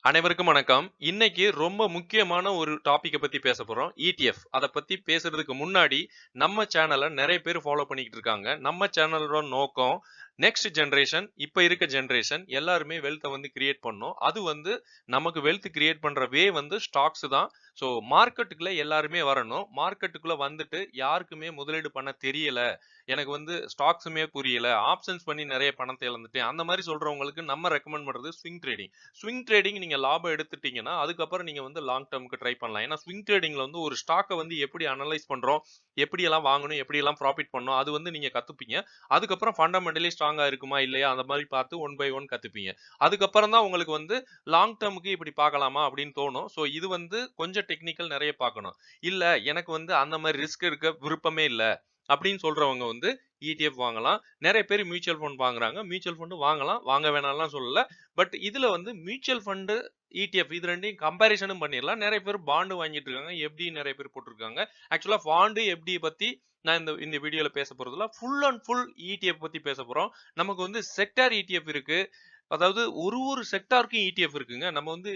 அனைவருக்கும் வணக்கம். இன்னைக்கு ரொம்ப முக்கியமான ஒரு டாபிக்க பத்தி பேசப் போறோம். ETF. அத பத்தி பேசுறதுக்கு முன்னாடி, நம்ம சேனல நெறைய பேர் ஃபாலோ பண்ணிக்கிட்டு இருக்காங்க. நம்ம சேனலோட நோக்கம், நெக்ஸ்ட் ஜெனரேஷன், இப்ப இருக்க ஜெனரேஷன் எல்லாருமே வெல்த்த வந்து கிரியேட் பண்ணணும். அது வந்து நமக்கு வெல்த் கிரியேட் பண்ற வே வந்து ஸ்டாக்ஸ் தான். ஸோ மார்க்கெட்டுக்குள்ள எல்லாருமே வரணும். மார்க்கெட்டுக்குள்ள வந்துட்டு யாருக்குமே முதலீடு பண்ண தெரியல. எனக்கு வந்து ஸ்டாக்ஸுமே புரியல. ஆப்ஷன்ஸ் பண்ணி நெறைய பணத்த இழந்துட்டேன். அந்த மாரி சொல்றவங்களுக்கு நம்ம ரெக்கமெண்ட் பண்றது ஸ்விங் ட்ரேடிங். ஸ்விங் ட்ரேடிங் நீங்க லாபம் எடுத்துட்டீங்கன்னா, அதுக்கப்புறம் நீங்க வந்து லாங் டெர்ம்க்கு ட்ரை பண்ணலாம். ஏன்னா ஸ்விங் ட்ரேடிங்ல வந்து ஒரு ஸ்டாக்க வந்து எப்படி அனலைஸ் பண்றோம், எப்படியெல்லாம் வாங்கணும், எப்படியெல்லாம் ப்ராஃபிட் பண்ணணும், அது வந்து நீங்க கத்துப்பீங்க. அதுக்கப்புறம் ஃபண்டமெண்டலி ஸ்ட்ராங்கா இருக்குமா, இல்லையா அந்த மாரி பார்த்து ஒன் பை ஒன் கத்துப்பீங்க. அதுக்கப்புறம் தான் உங்களுக்கு வந்து லாங் டெர்ம்க்கு இப்படி பார்க்கலாமா அப்படின்னு தோணும். ஸோ இது வந்து கொஞ்சம் டெக்னிக்கல் நெறைய பார்க்கணும். இல்ல எனக்கு வந்து அந்த மாரி ரிஸ்க் எடுக்க விருப்பமே இல்ல. அப்படின்னு சொல்றவங்க வந்து ETF வாங்கலாம். நெறைய பேர் மியூச்சுவல் ஃபண்ட் வாங்குறாங்க. மியூச்சுவல் ஃபண்ட் வாங்கலாம். வாங்க வேணாம்லாம் சொல்லல. பட் இதுல வந்து மியூச்சுவல் ஃபண்ட், ETF இது 2யும் கம்பேரிசனும் பண்ணிறலாம். நெறைய பேர் பாண்ட் வாங்கிட்டு இருக்காங்க. FD நெறைய பேர் போட்டுருக்காங்க. ஆக்சுவலா பாண்ட், FD பத்தி நான் இந்த இந்த வீடியோல பேச போறதில்ல. ஃபுல் அண்ட் ஃபுல் ETF பத்தி பேசப் போறோம். நமக்கு வந்து செக்டார் ETF இருக்கு. அதாவது ஒரு செக்டாருக்கும் ETF இருக்குங்க. நம்ம வந்து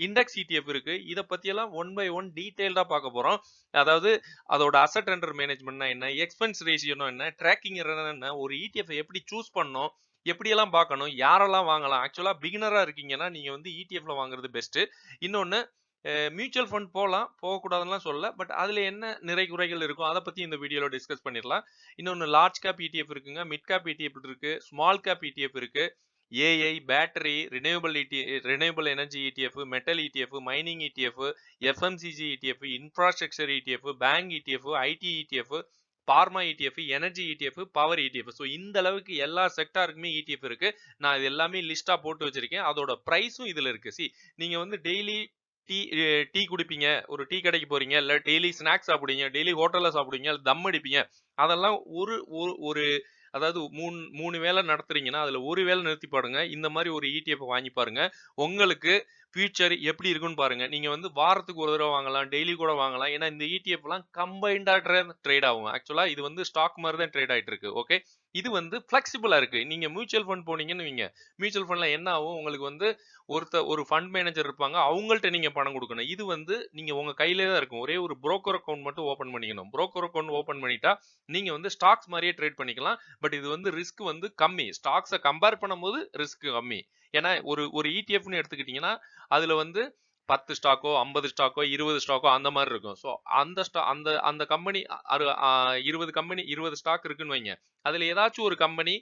இண்டெக்ஸ் ETF இருக்கு. இத பத்தியெல்லாம் ஒன் பை ஒன் டீடைல்டா பார்க்க போறோம். அதாவது அதோட அசெட் அண்டர் மேனேஜ்மென்ட்னா என்ன? எக்ஸ்பென்ஸ் ரேஷியோனா என்ன? ட்ராக்கிங் எரர்னா என்ன? ஒரு ETF எப்படி சூஸ் பண்ணணும்? எப்படியெல்லாம் பார்க்கணும்? யாரெல்லாம் வாங்கலாம்? ஆக்சுவலா பிகினரா இருக்கீங்கன்னா, நீங்க வந்து ETFல வாங்குறது பெஸ்ட். இன்னொன்னு மியூச்சுவல் ஃபண்ட் போலாம். போகக்கூடாதுன்னுலாம் சொல்லல. பட் அதுல என்ன நிறை குறைகள் இருக்கும்? அத பத்தி இந்த வீடியோல டிஸ்கஸ் பண்ணிறலாம். இன்னொன்னு லார்ஜ் கேப் ETF இருக்குங்க. மிட் கேப் ETF இருக்கு. ஸ்மால் கேப் ETF இருக்கு. AI, battery, renewable energy ETF, metal ETF, mining ETF, FMCG ETF, infrastructure ETF, bank ETF, IT ETF, pharma ETF, energy ETF, power ETF. So இந்த அளவுக்கு எல்லா செக்டாருக்குமே ETF இருக்கு. நான் இது எல்லாமே லிஸ்டா போட்டு வச்சிருக்கேன். அதோட பிரைஸும் இதுல இருக்கு. நீங்க வந்து டெய்லி டீ டீ குடிப்பீங்க. ஒரு டீ கடைக்கு போறீங்க. இல்ல டெய்லி ஸ்நாக்ஸ் சாப்பிடுவீங்க. டெய்லி ஹோட்டல்ல சாப்பிடுவீங்க. தம் அடிப்பீங்க. அதெல்லாம் ஒரு ஒரு ஒரு அதாவது 3 வேளை நடத்துறீங்கன்னா, அதுல ஒரு வேளை நிறுத்தி பாருங்க. இந்த மாரி ஒரு ETF வாங்கி பாருங்க. உங்களுக்கு ஃபியூச்சர் எப்படி இருக்குன்னு பாருங்க. நீங்க வந்து வாரத்துக்கு ஒரு தடவ வாங்கலாம். டெய்லி கூட வாங்கலாம். ஏன்னா இந்த ETFலாம் கம்பைன்டா ட்ரேட் ஆகும். ஆக்சுவலா இது வந்து ஸ்டாக் மாரி தான் ட்ரேட் ஆயிட்டு இருக்கு. ஓகே. இது வந்து ஃப்ளெக்சிபிளா இருக்கு. நீங்க மியூச்சுவல் ஃபண்ட் போனீங்கன்னு வைங்க. மியூச்சுவல் ஃபண்ட்ல என்ன ஆகும்? உங்களுக்கு வந்து ஒரு ஃபண்ட் மேனேஜர் இருப்பாங்க. அவங்கள்ட்ட நீங்க பணம் குடுக்கணும். இது வந்து நீங்க உங்க கையிலே தான் இருக்கும். ஒரே ஒரு புரோக்கர் அக்கவுண்ட் மட்டும் ஓப்பன் பண்ணிக்கணும். புரோக்கர் அக்கவுண்ட் ஓப்பன் பண்ணிட்டா, நீங்க வந்து ஸ்டாக்ஸ் மாரியே ட்ரேட் பண்ணிக்கலாம். பட் இது வந்து ரிஸ்க் வந்து கம்மி. ஸ்டாக்ஸ கம்பேர் பண்ணும்போது ரிஸ்க் கம்மி. ஏன்னா ஒரு ஒரு ETFன்னு எடுத்துக்கிட்டீங்கன்னா, அதுல வந்து 10 ஸ்டாக்கோ, 50 ஸ்டாக்கோ, 20 ஸ்டாக்கோ அந்த மாரி இருக்கும். ஸோ அந்த அந்த கம்பெனி 20 கம்பெனி 20 ஸ்டாக் இருக்குன்னு வைங்க. அதுல ஏதாச்சும் ஒரு கம்பெனி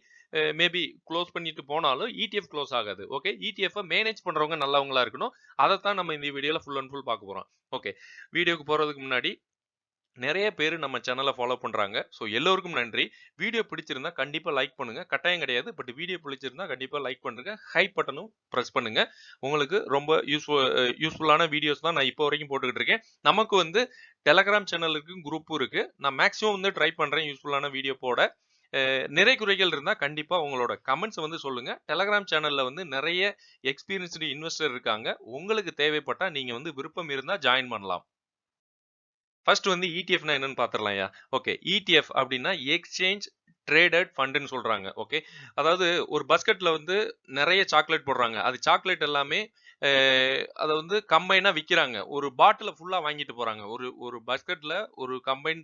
மேபி குளோஸ் பண்ணிட்டு போனாலும் ETF குளோஸ் ஆகாது. ஓகே. ETFஅ மேனேஜ் பண்றவங்க நல்லவங்களா இருக்கணும். அதத்தான் நம்ம இந்த வீடியோல ஃபுல் அண்ட் ஃபுல் பார்க்க போறோம். ஓகே. வீடியோக்கு போறதுக்கு முன்னாடி நெறைய பேரு நம்ம சேனல ஃபாலோ பண்றாங்க. ஸோ எல்லோருக்கும் நன்றி. வீடியோ பிடிச்சிருந்தா கண்டிப்பா லைக் பண்ணுங்க. கட்டாயம் கிடையாது. பட் வீடியோ பிடிச்சிருந்தா கண்டிப்பா லைக் பண்ணுங்க. ஹைப் பட்டனும் பிரஸ் பண்ணுங்க. உங்களுக்கு ரொம்ப யூஸ்ஃபுல்லான வீடியோஸ் தான் நான் இப்போ வரைக்கும் போட்டுக்கிட்டு இருக்கேன். நமக்கு வந்து Telegram சேனல் இருக்கு, குரூப்பும் இருக்கு. நான் மேக்ஸிமம் வந்து ட்ரை பண்றேன் யூஸ்ஃபுல்லான வீடியோ போட. நிறை குறைகள் இருந்தா கண்டிப்பா உங்களோட கமெண்ட்ஸ் வந்து சொல்லுங்க. Telegram சேனல்ல வந்து நெறைய எக்ஸ்பீரியன்ஸ்டு இன்வெஸ்டர் இருக்காங்க. உங்களுக்கு தேவைப்பட்டா நீங்க வந்து விருப்பம் இருந்தா ஜாயின் பண்ணலாம். ஃபர்ஸ்ட் வந்து ETFனா என்னன்னு பாத்துரலாம்யா. ஓகே. ETF அப்படின்னா எக்ஸ்சேஞ்ச் ட்ரேடட் ஃபண்டுன்னு சொல்றாங்க. ஓகே. அதாவது ஒரு பஸ்கட்ல வந்து நெறைய சாக்லேட் போடுறாங்க. அது சாக்லேட் எல்லாமே அத வந்து கம்பைனா விக்கிறாங்க. ஒரு பாட்டில ஃபுல்லா வாங்கிட்டு போறாங்க. ஒரு ஒரு பஸ்கட்ல ஒரு கம்பைன்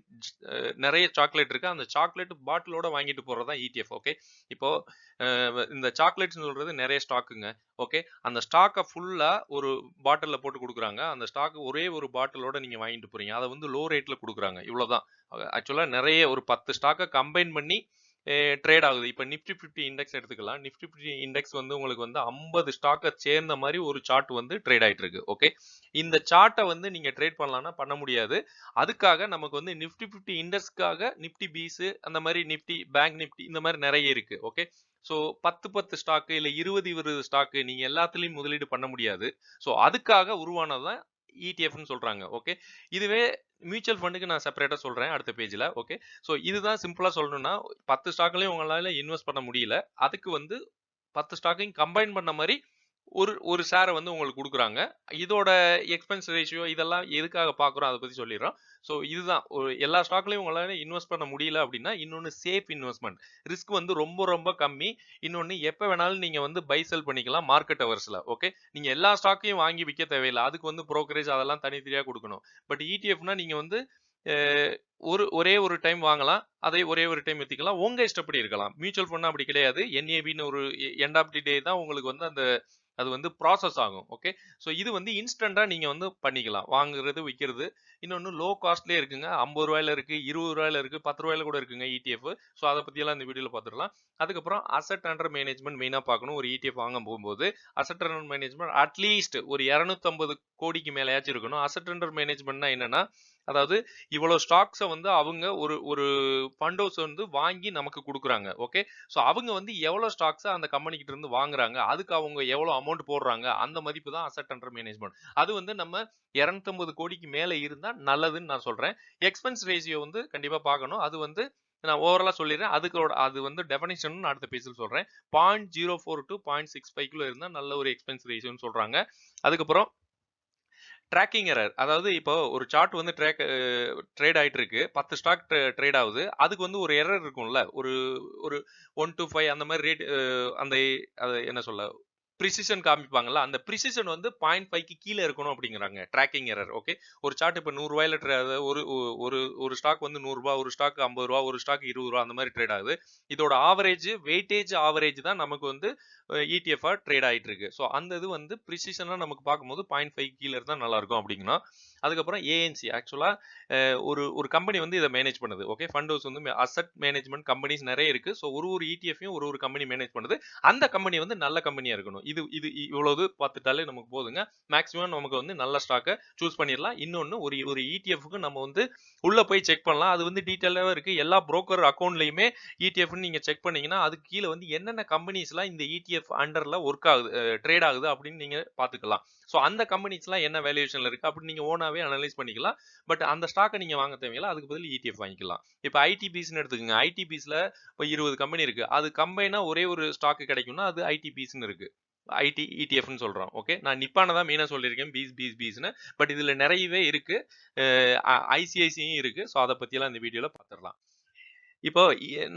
நெறைய சாக்லேட் இருக்கு. அந்த சாக்லேட் பாட்டிலோட வாங்கிட்டு போறது தான் ETF. ஓகே. இப்போ இந்த சாக்லேட்ஸ்ன்னு சொல்றது நெறைய ஸ்டாக்குங்க. ஓகே. அந்த ஸ்டாக்க ஃபுல்லா ஒரு பாட்டில்ல போட்டு குடுக்குறாங்க. அந்த ஸ்டாக் ஒரே ஒரு பாட்டிலோட நீங்க வாங்கிட்டு போறீங்க. அத வந்து லோ ரேட்ல குடுக்குறாங்க. இவ்வளோதான். ஆக்சுவலா நெறைய ஒரு 10 ஸ்டாக்க கம்பைன் பண்ணி ட்ரேட் ஆகுது. இப்ப நிஃப்டி 50 இண்டெக்ஸ் எடுத்துக்கலாம். நிஃப்டி 50 இண்டெக்ஸ் வந்து உங்களுக்கு வந்து 50 ஸ்டாக்க சேர்ந்த மாரி ஒரு சார்ட் வந்து ட்ரேட் ஆயிட்டு இருக்கு. ஓகே. இந்த சார்ட்ட வந்து நீங்க ட்ரேட் பண்ணலாம்னா பண்ண முடியாது. அதுக்காக நமக்கு வந்து நிஃப்டி 50 இண்டெக்ஸ்க்காக நிஃப்டி பீஸ் அந்த மாரி நிஃப்டி, பேங்க் நிஃப்டி இந்த மாரி நெறைய இருக்கு. ஓகே. ஸோ 10 ஸ்டாக்கு இல்ல 20 ஸ்டாக்கு நீங்க எல்லாத்துலயும் முதலீடு பண்ண முடியாது. ஸோ அதுக்காக உருவானது தான் ETFன்னு சொல்றாங்க. ஓகே. இதுவே மியூச்சுவல் ஃபண்டுக்கு நான் செப்பரேட்டா சொல்றேன் அடுத்த பேஜ்ல. ஓகே. ஸோ இதுதான் சிம்பிளா சொல்லணும்னா 10 ஸ்டாக்லயும் உங்களால இன்வெஸ்ட் பண்ண முடியல. அதுக்கு வந்து 10 ஸ்டாக்கையும் கம்பைன் பண்ண மாரி ஒரு ஷேரை வந்து உங்களுக்கு குடுக்குறாங்க. இதோட எக்ஸ்பென்ஸ் ரேஷியோ இதெல்லாம் எதுக்காக பார்க்குறோம் அத பத்தி சொல்லிர்றோம். ஸோ இதுதான் எல்லா ஸ்டாக்லயும் உங்களால இன்வெஸ்ட் பண்ண முடியல அப்படின்னா, இன்னொன்னு சேஃப் இன்வெஸ்ட்மென்ட். ரிஸ்க் வந்து ரொம்ப ரொம்ப கம்மி. இன்னொன்னு எப்ப வேணாலும் நீங்க வந்து பை செல் பண்ணிக்கலாம் மார்க்கெட் ஹவர்ஸ்ல. ஓகே. நீங்க எல்லா ஸ்டாக்கையும் வாங்கி விக்க தேவையில்ல. அதுக்கு வந்து புரோக்கரேஜ் அதெல்லாம் தனித்தனியா குடுக்கணும். பட் இடிஎஃப்னா நீங்க வந்து அ ஒரே ஒரு டைம் வாங்கலாம். அதை ஒரே ஒரு டைம் வித்துக்கலாம். உங்க இஷ்டப்படி இருக்கலாம். மியூச்சுவல் ஃபண்ட்னா அப்படி கிடையாது. என்ஏபின்னு ஒரு எண்ட் ஆஃப் தி டே தான் உங்களுக்கு வந்து அது வந்து ப்ராசஸ் ஆகும். ஓகே. ஸோ இது வந்து இன்ஸ்டன்ட்டா நீங்க வந்து பண்ணிக்கலாம். வாங்குறது, விக்கிறது. இன்னொன்னு லோ காஸ்ட்லயே இருக்குங்க. ரூ. 50 இருக்கு, ரூ. 20 இருக்கு, ரூ. 10 கூட இருக்குங்க இடிஎஃப். ஸோ அத பத்தியெல்லாம் இந்த வீடியோல பார்த்துடலாம். அதுக்கப்புறம் அசெட் அண்டர் மேனேஜ்மென்ட் மெயினா பார்க்கணும். ஒரு இடிஎஃப் வாங்க போகும்போது அசெட் அண்டர் மேனேஜ்மென்ட் அட்லீஸ்ட் ஒரு 250 கோடிக்கு மேலயாச்சும் இருக்கணும். அசெட் அண்டர் மேனேஜ்மென்ட்னா என்னன்னா, அதாவது இவ்வளவு ஸ்டாக்ஸ வந்து அவங்க ஒரு ஒரு ஃபண்ட் ஹவுஸ் வந்து வாங்கி நமக்கு குடுக்குறாங்க. ஓகே. ஸோ அவங்க வந்து எவ்வளவு ஸ்டாக்ஸ அந்த கம்பெனி கிட்ட இருந்து வாங்குறாங்க, அதுக்கு அவங்க எவ்வளவு அமௌண்ட் போடுறாங்க, அந்த மதிப்பு தான் அசெட் அண்டர் மேனேஜ்மென்ட். அது வந்து நம்ம 250 கோடிக்கு மேல இருந்தா நல்லதுன்னு நான் சொல்றேன். எக்ஸ்பென்ஸ் ரேஷியோ வந்து கண்டிப்பா பார்க்கணும். அது வந்து நான் ஓவராலா சொல்லிடுறேன். அது வந்து டெஃபனிஷன் நான் அடுத்த பேஜ்ல சொல்றேன். 0.04 to 0.65 இருந்தா நல்ல ஒரு எக்ஸ்பென்ஸ் ரேஷியோன்னு சொல்றாங்க. அதுக்கப்புறம் ட்ராக்கிங் எரர். அதாவது இப்போ ஒரு சார்ட் வந்து ட்ரேட் ஆயிட்டு இருக்கு. 10 ஸ்டாக் ட்ரேட் ஆகுது. அதுக்கு வந்து ஒரு எரர் இருக்கும்ல. ஒரு ஒரு 1 to 5 அந்த மாதிரி ரேட் அந்த அது என்ன சொல்ல பிரிசிஷன் காமிப்பாங்கல்ல. அந்த பிரிசிஷன் வந்து 0.5க்கு கீழ இருக்கணும் அப்படிங்கிறாங்க. Tracking error. ஓகே. ஒரு சார்ட் இப்ப ரூ. 100 ஒரு ஒரு ஒரு ஸ்டாக் வந்து ரூ. 100, ஒரு ஸ்டாக் ரூ. 50, ஒரு ஸ்டாக் ரூ. 20 அந்த மாதிரி ட்ரேட் ஆகுது. இதோட வெயிட்டேஜ் ஆவரேஜ் தான் நமக்கு வந்து இடிஎஃப் ட்ரேட் ஆயிட்டு இருக்கு. ஸோ அந்த இது வந்து ப்ரிசிஷனா நமக்கு பார்க்கும்போது 0.5 கீழ இருந்தா நல்லா இருக்கும் அப்படிங்கணும். அதுக்கப்புறம் ஏஎன்சி ஆக்சுவலா ஒரு ஒரு கம்பெனி வந்து இதை மேனேஜ் பண்ணுது. ஓகே. ஃபண்ட் ஹவுஸ் வந்து அசெட் மேனேஜ்மெண்ட் கம்பெனிஸ் நிறைய இருக்கு. ஸோ ஒரு இடிஎஃப்யும் ஒரு கம்பெனி மேனேஜ் பண்ணுது. அந்த கம்பெனி வந்து நல்ல கம்பெனியா இருக்கணும். இது இது இவ்வளவு பார்த்துட்டாலே நமக்கு போதுங்க. மேக்ஸிமம் நமக்கு வந்து நல்ல ஸ்டாக்கை சூஸ் பண்ணிடலாம். இன்னொன்னு ஒரு இடிஎஃப்க்கு நம்ம வந்து உள்ள போய் செக் பண்ணலாம். அது வந்து டீட்டெயிலாவே இருக்கு. எல்லா புரோக்கர் அக்கௌண்ட்லயுமே இடிஎஃப் நீங்க செக் பண்ணீங்கன்னா அதுக்கு கீழே வந்து என்னென்ன கம்பெனிஸ்லாம் இந்த இடிஎஃப் அண்டர்ல ஒர்க் ஆகுது, ட்ரேட் ஆகுது அப்படின்னு நீங்க பாத்துக்கலாம். ஸோ அந்த கம்பெனிஸ்லாம் என்ன வேல்யூஷன்ல இருக்கு அப்படின்னு நீங்க ஓனாவே அனலைஸ் பண்ணிக்கலாம். பட் அந்த ஸ்டாக்கை நீங்க வாங்க தேவையில்ல. அதுக்கு பதில் இடிஎஃப் வாங்கிக்கலாம். இப்போ ஐடிபிஸ்ன்னு எடுத்துக்கோங்க. ஐடிபிஸ்ல இப்போ 20 கம்பெனி இருக்கு. அது கம்பைனா ஒரே ஒரு ஸ்டாக் கிடைக்கும்னா அது ஐடிபிஸ்ன்னு இருக்கு. ஐடி இடிஎஃப்னு சொல்றோம். ஓகே. நான் நிப்பான தான் மெயினா சொல்லியிருக்கேன். பீஸ்னு. பட் இதுல நிறையவே இருக்கு. ஐசிஐசியும் இருக்கு. ஸோ அதை பத்தியெல்லாம் இந்த வீடியோல பார்த்துடலாம். இப்போ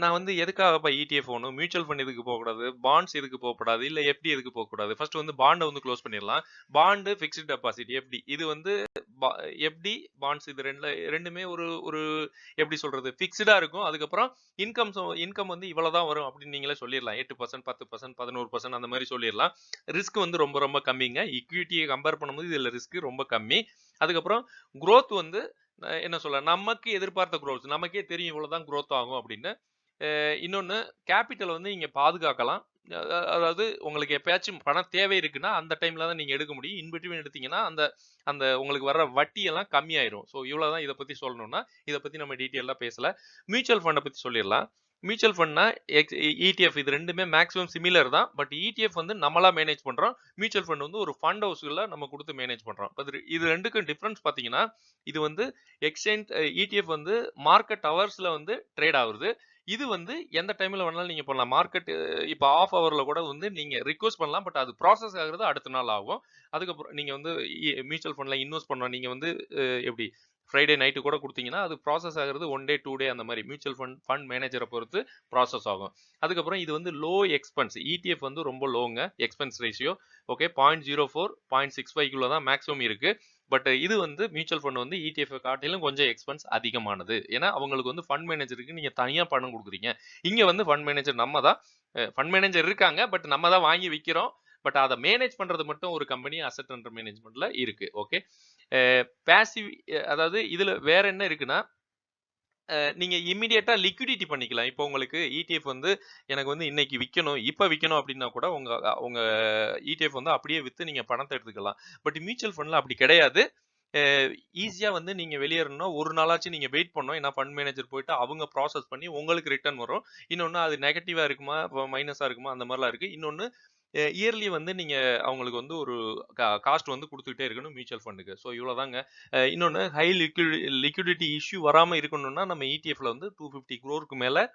நான் வந்து எதுக்காக இடிஎஃப் போகணும், மியூச்சுவல் ஃபண்ட் எதுக்கு போகக்கூடாது, பாண்ட்ஸ் எதுக்கு போகக்கூடாது, இல்ல எஃப்டி எதுக்கு போகக்கூடாது. ஃபர்ஸ்ட் வந்து பாண்டை வந்து க்ளோஸ் பண்ணிடலாம். பாண்டு ஃபிக்ஸ்ட் டெபாசிட் எஃப்டி இது வந்து எஃப்டி பாண்ட்ஸ் இது ரெண்டுமே ஒரு ஒரு எப்படி சொல்றது ஃபிக்ஸ்டா இருக்கும். அதுக்கப்புறம் இன்கம் வந்து இவ்வளவுதான் வரும் அப்படின்னு நீங்களே சொல்லிடலாம். 8%, 10%, 11% அந்த மாதிரி சொல்லிடலாம். ரிஸ்க் வந்து ரொம்ப ரொம்ப கம்மிங்க. ஈக்விட்டியை கம்பேர் பண்ணும்போது இதுல ரிஸ்க் ரொம்ப கம்மி. அதுக்கப்புறம் growth வந்து என்ன சொல்ல நமக்கு எதிர்பார்த்த growth நமக்கே தெரியும் இவ்வளவுதான் growth ஆகும் அப்படின்னு. இன்னொன்னு கேபிட்டல் வந்து நீங்க பாதுகாக்கலாம். அதாவது உங்களுக்கு எப்பயாச்சும் பணம் தேவை இருக்குன்னா அந்த டைம்ல தான் நீங்க எடுக்க முடியும். இன்பிட்வீன் எடுத்தீங்கன்னா அந்த அந்த உங்களுக்கு வர்ற வட்டி எல்லாம் கம்மியாயிரும். ஸோ இவ்வளவுதான் இதை பத்தி சொல்லணும்னா இதை பத்தி நம்ம டீட்டெயிலா பேசல. மியூச்சுவல் ஃபண்டை பத்தி சொல்லிடலாம். மியூச்சுவல் ஃபண்ட்னா இடிஎஃப் இது ரெண்டுமே மேக்ஸிமம் சிமிலர் தான். பட் இடிஎஃப் வந்து நம்மளா மேனேஜ் பண்றோம். மியூச்சுவல் ஃபண்ட் வந்து ஒரு ஃபண்ட் ஹவுஸ்ல நம்ம கொடுத்து மேனேஜ் பண்றோம். இது ரெண்டுக்கும் டிஃபரன்ஸ் பாத்தீங்கன்னா இது வந்து எக்ஸ்சேஞ்ச் இடிஎஃப் வந்து மார்க்கெட் ஹவர்ஸ்ல வந்து ட்ரேட் ஆகுது. இது வந்து எந்த டைம்ல வேணாலும் நீங்க பண்ணலாம். மார்க்கெட் இப்போ ஆஃப் ஹவர்ல கூட வந்து நீங்க ரிக்வெஸ்ட் பண்ணலாம். பட் அது ப்ராசஸ் ஆகுறது அடுத்த நாள் ஆகும். அதுக்கப்புறம் நீங்க வந்து மியூச்சுவல் ஃபண்ட்ல இன்வெஸ்ட் பண்ணலாம். நீங்க வந்து எப்படி ஃப்ரைடே நைட்டு கூட கொடுத்தீங்கன்னா அது ப்ராசஸ் ஆகுறது 1 டே 2 டே அந்த மாதிரி மியூச்சுவல் ஃபண்ட் மேனேஜரை பொறுத்து ப்ராசஸ் ஆகும். அதுக்கப்புறம் இது வந்து லோ எக்ஸ்பென்ஸ் இடிஎஃப் வந்து ரொம்ப லோங்க எக்ஸ்பென்ஸ் ரேஷியோ. ஓகே. 0.04 0.65 தான் மேக்ஸிமம் இருக்கு. பட் இது வந்து மியூச்சுவல் ஃபண்ட் வந்து இடிஎஃப் காட்டிலும் கொஞ்சம் எக்ஸ்பென்ஸ் அதிகமானது. ஏன்னா அவங்களுக்கு வந்து ஃபண்ட் மேனேஜருக்கு நீங்க தனியா பணம் கொடுக்குறீங்க. இங்க வந்து ஃபண்ட் மேனேஜர் நம்ம தான் ஃபண்ட் மேனேஜர் இருக்காங்க. பட் நம்ம தான் வாங்கி விற்கிறோம். பட் அதை மேனேஜ் பண்றது மட்டும் ஒரு கம்பெனி அசெட் அண்டர் மேனேஜ்மெண்ட்ல இருக்கு. ஓகே. பேசிவ் அதாவது இதுல வேற என்ன இருக்குன்னா நீங்க இமிடியேட்டா லிக்விடிட்டி பண்ணிக்கலாம். இப்போ உங்களுக்கு இடிஎஃப் வந்து எனக்கு வந்து இன்னைக்கு இப்ப விற்கணும் அப்படின்னா கூட உங்க இடிஎஃப் வந்து அப்படியே வித்து நீங்க பணத்தை எடுத்துக்கலாம். பட் மியூச்சுவல் ஃபண்ட்ல அப்படி கிடையாது. ஈஸியா வந்து நீங்க வெளியேறணும்னா ஒரு நாளாச்சும் நீங்க வெயிட் பண்ணணும். ஏன்னா ஃபண்ட் மேனேஜர் போயிட்டு அவங்க ப்ராசஸ் பண்ணி உங்களுக்கு ரிட்டர்ன் வரும். இன்னொன்னு அது நெகட்டிவா இருக்குமா, மைனஸா இருக்குமா அந்த மாதிரிலாம் இருக்கு. இன்னொன்னு இயர்லி வந்து நீங்க அவங்களுக்கு வந்து ஒரு காஸ்ட் வந்து கொடுத்துக்கிட்டே இருக்கணும் மியூச்சுவல் ஃபண்டுக்கு. ஸோ இவ்வளவுதாங்க. இன்னொன்னு ஹை லிக்விடிட்டி இஷ்யூ வராம இருக்கணும்னா நம்ம இடிஎஃப்ல வந்து 250 crore மேல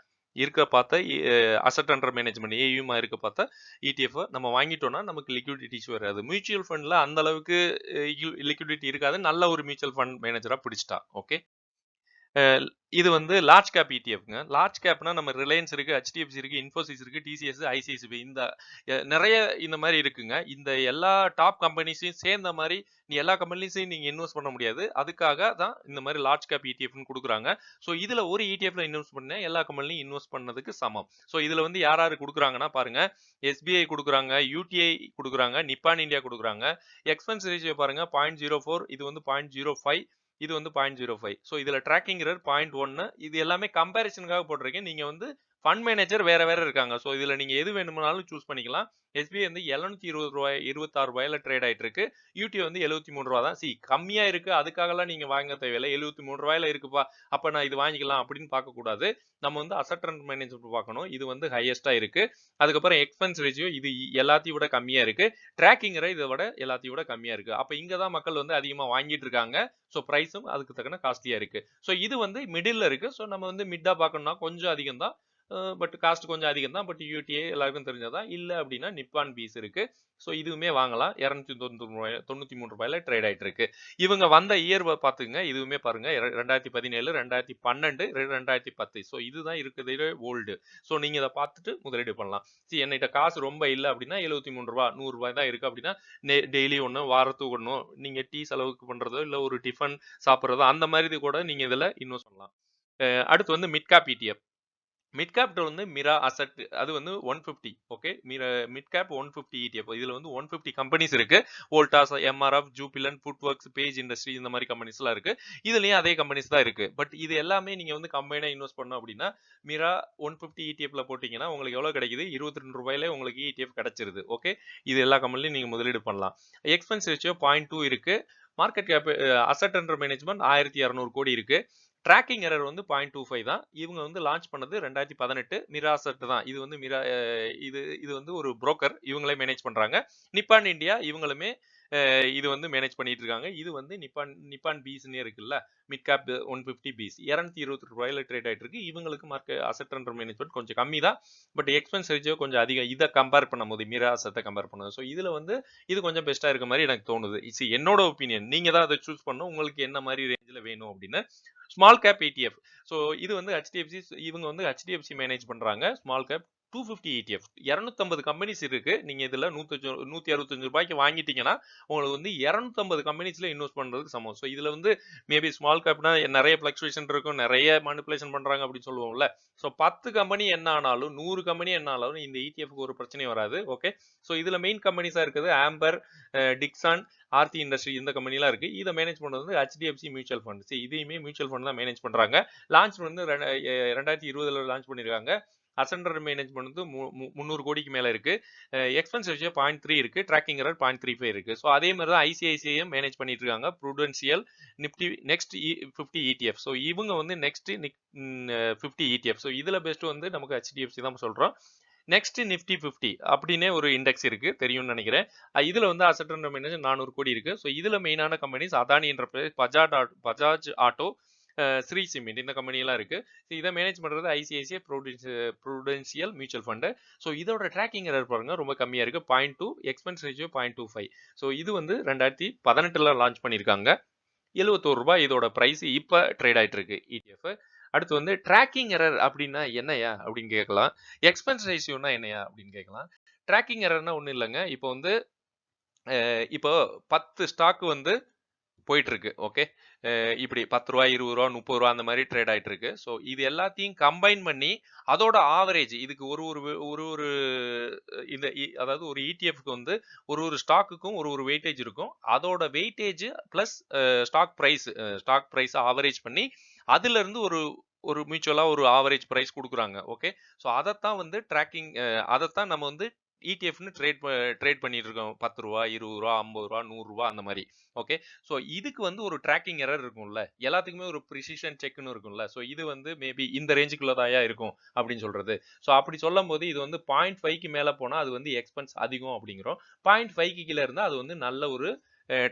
இருக்க பார்த்த அசட் அண்டர் மேனேஜ்மெண்ட் ஏயுமா இருக்க பார்த்த இடிஎஃப் நம்ம வாங்கிட்டோம்னா நமக்கு லிக்விடிட்டி இஷ்யூ வராது. மியூச்சுவல் ஃபண்ட்ல அந்த அளவுக்கு லிக்விடிட்டி இருக்காது. நல்ல ஒரு மியூச்சுவல் ஃபண்ட் மேனேஜரா பிடிச்சிட்டா. ஓகே. இது வந்து லார்ஜ் கேப் இடிஎஃப்ங்க. லார்ஜ் கேப்னா நம்ம ரிலையன்ஸ் இருக்கு, ஹெச்டிஎஃப்சி இருக்கு, இன்ஃபோசிஸ் இருக்கு, டிசிஎஸ், ஐசிஐசிஐ இந்த நிறைய இந்த மாதிரி இருக்குங்க. இந்த எல்லா டாப் கம்பெனிஸையும் சேர்ந்த மாதிரி நீ எல்லா கம்பெனிஸையும் நீங்க இன்வெஸ்ட் பண்ண முடியாது. அதுக்காக தான் இந்த மாதிரி லார்ஜ் கேப் இடிஎஃப்னு கொடுக்குறாங்க. ஸோ இதுல ஒரு இடிஎஃப்ல இன்வெஸ்ட் பண்ண எல்லா கம்பெனிலையும் இன்வெஸ்ட் பண்ணதுக்கு சமம். ஸோ இதுல வந்து யார் யாரு கொடுக்குறாங்கன்னா பாருங்க, எஸ்பிஐ கொடுக்குறாங்க, யூடிஐ கொடுக்குறாங்க, நிப்பான் இந்தியா கொடுக்குறாங்க. எக்ஸ்பென்ஸ் ரேஷியோ பாருங்க 0.04, இது வந்து 0.05, இது வந்து 0.05. ஸோ இதுல ட்ராக்கிங் எரர் 0.1. இது எல்லாமே கம்பேரிசனுக்காக போட்டிருக்கேன். நீங்க வந்து ஃபண்ட் மேனேஜர் வேற வேற இருக்காங்க. ஸோ இதுல நீங்க எது வேணும்னாலும் சூஸ் பண்ணிக்கலாம். எஸ்பிஐ வந்து 720 ரூபாய் 26 ரூபாயில ட்ரேட் ஆயிட்டு இருக்கு. யூடி வந்து 73 ரூபா தான். கம்மியா இருக்கு, அதுக்காகலாம் நீங்க வாங்க தேவையில்லை. 73 ரூபாயில இருக்குப்பா, அப்ப நான் இது வாங்கிக்கலாம் அப்படின்னு பார்க்க கூடாது. நம்ம வந்து அசட் அண்டர் மேனேஜ்மெண்ட் பார்க்கணும். இது வந்து ஹையஸ்டா இருக்கு. அதுக்கப்புறம் எக்ஸ்பென்ஸ் ரேஷியோ இது எல்லாத்தையும் விட கம்மியா இருக்கு. ட்ராக்கிங் இதை விட எல்லாத்தையும் விட கம்மியா இருக்கு. அப்ப இங்கதான் மக்கள் வந்து அதிகமா வாங்கிட்டு இருக்காங்க. ஸோ பிரைஸும் அதுக்கு தக்கன காஸ்ட்லியா இருக்கு. ஸோ இது வந்து மிடில் இருக்கு. ஸோ நம்ம வந்து மிட்டா பார்க்கணும்னா கொஞ்சம் அதிகம் தான். பட் காஸ்ட் கொஞ்சம் அதிகம் தான். பட் யூடிஏ எல்லாருக்கும் தெரிஞ்சதான். இல்ல அப்படின்னா நிப்பான் பீஸ் இருக்கு. ஸோ இதுவுமே வாங்கலாம். 293 ரூபாயில ட்ரேட் ஆயிட்டு இருக்கு. இவங்க வந்த இயர் பாத்துங்க. இதுவுமே பாருங்க 2017, 2012, 2010. ஸோ இதுதான் இருக்கிறதே ஓல்டு. ஸோ நீங்க இதை பார்த்துட்டு முதலீடு பண்ணலாம். என்கிட்ட காசு ரொம்ப இல்லை அப்படின்னா 73 ரூபா 100 ரூபாய் தான் இருக்கு அப்படின்னா டெய்லி ஒன்று, வாரத்துக்கு ஒன்றும் நீங்க டீ செலவுக்கு பண்றதோ இல்ல ஒரு டிஃபன் சாப்பிட்றதோ அந்த மாதிரி கூட நீங்க இதுல இன்வெஸ்ட் பண்ணலாம். அடுத்து வந்து mid cap ETF. Mid cap வந்து மிரா அசட், அது வந்து 150. Okay, mid cap 150 ETF. இதுல வந்து 150 கம்பெனிஸ் இருக்கு. Voltas, MRF, Jubilant, FoodWorks, Page Industry இந்த மாதிரி கம்பெனிஸ் எல்லாம் இருக்கு. இதுலயும் அதே கம்பெனிஸ் தான் இருக்கு. பட் இது எல்லாமே நீங்க வந்து கம்பைனா இன்வெஸ்ட் பண்ணோம் அப்படின்னா மிரா 150 இடிஎஃப்ல போட்டீங்கன்னா உங்களுக்கு எவ்வளவு கிடைக்குது? 22 ரூபாயில உங்களுக்கு இடிஎஃப் கிடைச்சிருது. ஓகே, இது எல்லா கம்பெனிலையும் நீங்க முதலீடு பண்ணலாம். எக்ஸ்பென்ஸ் ரேஷியோ 0.2 இருக்கு. Market cap asset under management 1200 crore இருக்கு. ட்ராக்கிங் எரர் வந்து 0.25 தான். இவங்க வந்து லான்ச் பண்ணது 2018. மிரா அசட் தான். இது வந்து இது வந்து ஒரு புரோக்கர், இவங்களே மேனேஜ் பண்றாங்க. நிப்பான் இந்தியா இவங்களுமே இது வந்து மேனேஜ் பண்ணிட்டு இருக்காங்க. இது வந்து நிப்பான் பீஸ்னே இருக்குல்ல, மிட் கேப் 150 பீஸ் 220 ரூபாயில ட்ரேட் ஆயிட்டு இருக்கு. இவங்களுக்கு மார்க்கெட் அசட் அண்டர் மேனேஜ்மெண்ட் கொஞ்சம் கம்மி தான். பட் எக்ஸ்பென்ஸ் ரேஷியோ கொஞ்சம் அதிகம். இதை கம்பேர் பண்ணும்போது மிரா அசட்டை கம்பேர் பண்ணுது. ஸோ இதுல வந்து இது கொஞ்சம் பெஸ்டா இருக்க மாதிரி எனக்கு தோணுது. என்னோட ஒப்பீனியன். நீங்க தான் அதை சூஸ் பண்ணணும், உங்களுக்கு என்ன மாதிரி ரேஞ்சில் வேணும் அப்படின்னு. Small cap ETF. ஸோ இது வந்து HDFC, இவங்க வந்து HDFC மேனேஜ் பண்றாங்க. Small cap 250 ETF. 250 கம்பெனிஸ் இருக்கு. நீங்க இதுல 165 ரூபாய்க்கு வாங்கிட்டீங்கன்னா உங்களுக்கு வந்து 250 கம்பெனிஸ்ல இன்வெஸ்ட் பண்றதுக்கு சமம். ஸோ இதுல வந்து மேபி ஸ்மால் கேப்னா நிறைய பிளக்சுவேஷன் இருக்கும், நிறைய மேனிபுலேஷன் பண்றாங்க அப்படின்னு சொல்லுவோம்ல. ஸோ 10 கம்பெனி என்ன ஆனாலும் 100 கம்பெனி என்ன ஆனாலும் இந்த ETF ஒரு பிரச்சனையும் வராது. ஓகே, ஸோ இதுல மெயின் கம்பெனிஸா இருக்குது ஆம்பர், டிக்சான், ஆர்த்தி இண்டஸ்ட்ரி, இந்த கம்பெனிலாம் இருக்கு. இதை மேனேஜ் பண்றது வந்து HDFC மியூச்சுவல் ஃபண்ட். இதையுமே மியூச்சுவல் ஃபண்ட் தான் மேனேஜ் பண்றாங்க. லான்ச் வந்து 2020 லான்ச் பண்ணிருக்காங்க. அசண்டர் மேனேஜ்மெண்ட் வந்து 300 கோடிக்கு மேல இருக்கு. எக்ஸ்பென்ஸ் ரேஷியோ 0.3 இருக்கு. ட்ராக்கிங் எரர் 0.35 இருக்கு. ஸோ அதே மாதிரி தான் ஐசிஐசிஐயும் மேனேஜ் பண்ணிட்டு இருக்காங்க. ப்ரூடென்சியல், நிப்டி, நெக்ஸ்ட் 50 ETF. ஸோ இவங்க வந்து நெக்ஸ்ட் 50 ETF. ஸோ இதுல பெஸ்ட் வந்து நமக்கு HDFC தான் சொல்றோம். நெக்ஸ்ட் நிப்டி 50 அப்படின்னே ஒரு இண்டெக்ஸ் இருக்கு, தெரியும்னு நினைக்கிறேன். இதுல வந்து அசட் அண்டர் மேனேஜ்மெண்ட் 400 கோடி இருக்கு. ஸோ இதுல மெயினான companies Adani enterprise, Bajaj auto, Shree cement, இந்த கம்பெனி எல்லாம் இருக்கு. இதை மேனேஜ் பண்றது ICICI prudential mutual fund. So இதோட ட்ராக்கிங் எரர் பாருங்க ரொம்ப கம்மியா இருக்கு, 0.2. Expense ratio 0.25. ஸோ இது வந்து 2018 லான்ச் பண்ணிருக்காங்க. 71 ரூபாய் இதோட பிரைஸ் இப்ப ட்ரேட் ஆயிட்டு இருக்கு ETF. அடுத்து வந்து ட்ராக்கிங் எரர் அப்படின்னா என்னையா அப்படின்னு கேட்கலாம். எக்ஸ்பென்ஸ் ரேஷியோனா என்னையா அப்படின்னு கேட்கலாம். ட்ராக்கிங் எரர்னா ஒன்றும் இல்லைங்க. இப்போ வந்து இப்போ 10 ஸ்டாக் வந்து போயிட்டு இருக்கு. ஓகே, இப்படி 10 ரூபாய், 20 ரூபா, 30 ரூபா அந்த மாதிரி ட்ரேட் ஆயிட்டு இருக்கு. ஸோ இது எல்லாத்தையும் கம்பைன் பண்ணி அதோட ஆவரேஜ் இதுக்கு ஒரு இந்த அதாவது ஒரு இடிஎஃப்க்கு வந்து ஒரு ஸ்டாக்குக்கும் ஒரு வெயிட்டேஜ் இருக்கும். அதோட weightage plus stock price average பண்ணி அதுல இருந்து ஒரு மியூச்சுவலா ஒரு ஆவரேஜ் பிரைஸ் கொடுக்குறாங்க. ஓகே, ஸோ அதைத்தான் வந்து ட்ராக்கிங், அதைத்தான் நம்ம வந்து இடிஎஃப்னு ட்ரேட் பண்ணிட்டு இருக்கோம். 10 ரூபா, 20 ரூபா, 50 ரூபா, 100 ரூபா அந்த மாதிரி. ஓகே, ஸோ இதுக்கு வந்து ஒரு ட்ராக்கிங் எரர் இருக்கும்ல, எல்லாத்துக்குமே ஒரு ப்ரிசிஷன் செக்னு இருக்கும்ல. ஸோ இது வந்து மேபி இந்த ரேஞ்சுக்குள்ளதாயா இருக்கும் அப்படின்னு சொல்றது. ஸோ அப்படி சொல்லும் போது இது வந்து 0.5க்கு மேல போனா அது வந்து எக்ஸ்பென்ஸ் அதிகம் அப்படிங்கிறோம். 0.5க்கு கீழே இருந்தா அது வந்து நல்ல ஒரு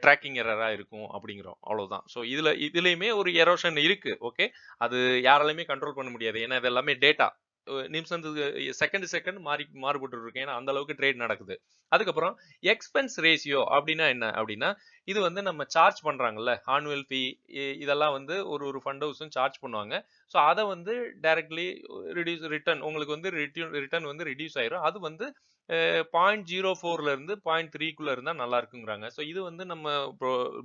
ட்ராக்கிங் எரரா இருக்கும் அப்படிங்கிறோம். அவ்வளவுதான். ஸோ இதுலயுமே ஒரு எரோஷன் இருக்கு. ஓகே, அது யாராலையுமே கண்ட்ரோல் பண்ண முடியாது, ஏன்னா இது எல்லாமே டேட்டா. நிமிஷத்துக்கு செகண்ட் மாறுபட்டு இருக்கு. ஏன்னா அந்த அளவுக்கு ட்ரேட் நடக்குது. அதுக்கப்புறம் எக்ஸ்பென்ஸ் ரேஷியோ அப்படின்னா என்ன அப்படின்னா, இது வந்து நம்ம சார்ஜ் பண்றாங்கல்ல ஆனுவல் ஃபீ, இதெல்லாம் வந்து ஒரு ஒரு ஃபண்ட் ஹவுஸும் சார்ஜ் பண்ணுவாங்க. ஸோ அதை வந்து டைரக்ட்லி ரிட்டர்ன் உங்களுக்கு வந்து ரிட்டர்ன் வந்து ரிடியூஸ் ஆயிரும். அது வந்து 0.04ல இருந்து 0.3க்குள்ள இருந்தா நல்லா இருக்குங்கிறாங்க. ஸோ இது வந்து நம்ம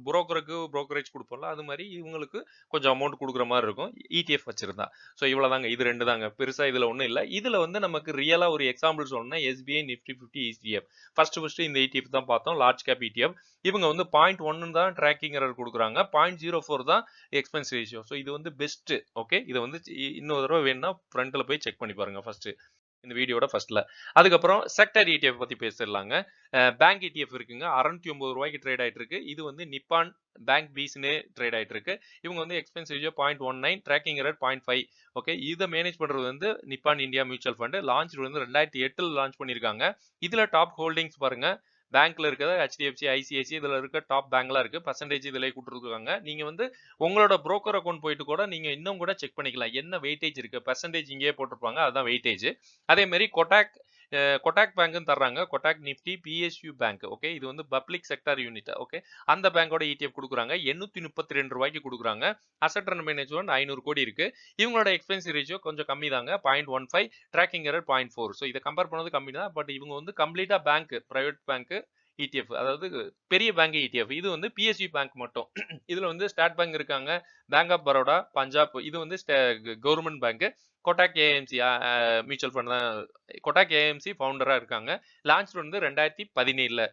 புரோக்கருக்கு புரோக்கரேஜ் கொடுப்போம்ல, அது மாதிரி இவங்களுக்கு கொஞ்சம் அமௌண்ட் கொடுக்குற மாதிரி இருக்கும் ETF வச்சிருந்தா. ஸோ இவ்வளவுதாங்க, இது ரெண்டு தாங்க, பெருசா இதுல ஒண்ணும் இல்ல. இதுல வந்து நமக்கு ரியலா ஒரு எக்ஸாம்பிள் சொல்லணும்னா SBI Nifty 50 ETF. ஃபர்ஸ்ட் இந்த ETF தான் பார்த்தோம், லார்ஜ் கேப் ETF. இவங்க வந்து 0.1 தான் ட்ராக்கிங் எரர் கொடுக்குறாங்க, 0.04 தான் எக்ஸ்பென்ஸ் ரேஷியோ. ஸோ இது வந்து பெஸ்ட். ஓகே, இதை வந்து இன்னொரு தடவை வேணும்னா ஃப்ரண்ட்ல போய் செக் பண்ணி பாருங்க ஃபர்ஸ்ட், இந்த வீடியோட ஃபர்ஸ்ட்ல. அதுக்கப்புறம் செக்டர் ETF பத்தி பேசிடலாங்க. பேங்க் ETF இருக்குங்க, 609 ரூபாய்க்கு ட்ரேட் ஆயிட்டு இருக்கு. இது வந்து நிப்பான் பேங்க் பீஸ்னே ட்ரேட் ஆயிட்டு இருக்கு. இவங்க வந்து expense ratio 0.19, tracking error 0.5. Okay, இதை மேனேஜ் பண்றது வந்து நிப்பான் இந்தியா மியூச்சுவல் ஃபண்ட். லான்ச் வந்து 2008 லான்ச் பண்ணிருக்காங்க. இதுல டாப் ஹோல்டிங்ஸ் பாருங்க, பேங்க்ல இருக்கிற HDFC, ICICI இதுல இருக்க டாப் பேங்க்லாம் இருக்கு. பர்சன்டேஜ் இதுல கொடுத்துருக்காங்க. நீங்க வந்து உங்களோட புரோக்கர் அக்கௌண்ட் போயிட்டு கூட நீங்க இன்னும் கூட செக் பண்ணிக்கலாம், என்ன வெயிட்டேஜ் இருக்கு. பர்சன்டேஜ் இங்கேயே போட்டிருப்பாங்க, அதுதான் வெயிட்டேஜ். அதே மாதிரி கொட்டாக் பேங்க் தர்றாங்க, Kotak Nifty PSU bank. Okay, இது வந்து பப்ளிக் செக்டர் யூனிட். ஓகே, அந்த பேங்கோட ETF கொடுக்குறாங்க, 832 ரூபாய்க்கு கொடுக்குறாங்க. அசெட் அண்டர் மேனேஜ்மெண்ட் 500 கோடி இருக்கு. இவங்களோட எக்ஸ்பென்ஸ் ரேஷியோ கொஞ்சம் கம்மி தாங்க, 0.15, ட்ராக்கிங் எரர் 0.4. ஸோ இதை கம்பேர் பண்ணது கம்மி தான். பட் இவங்க வந்து கம்ப்ளீட்டா பேங்க், பிரைவேட் பேங்க் ETF, அதாவது பெரிய பேங்க் ETF. இது வந்து PSU பேங்க் மட்டும். இதுல வந்து ஸ்டேட் பேங்க் இருக்காங்க, பேங்க் ஆஃப் பரோடா, பஞ்சாப், இது வந்து government bank. Kotak AMC mutual fund தான், கொட்டாக் AMC ஃபவுண்டரா இருக்காங்க. லான்ச் வந்து 2017.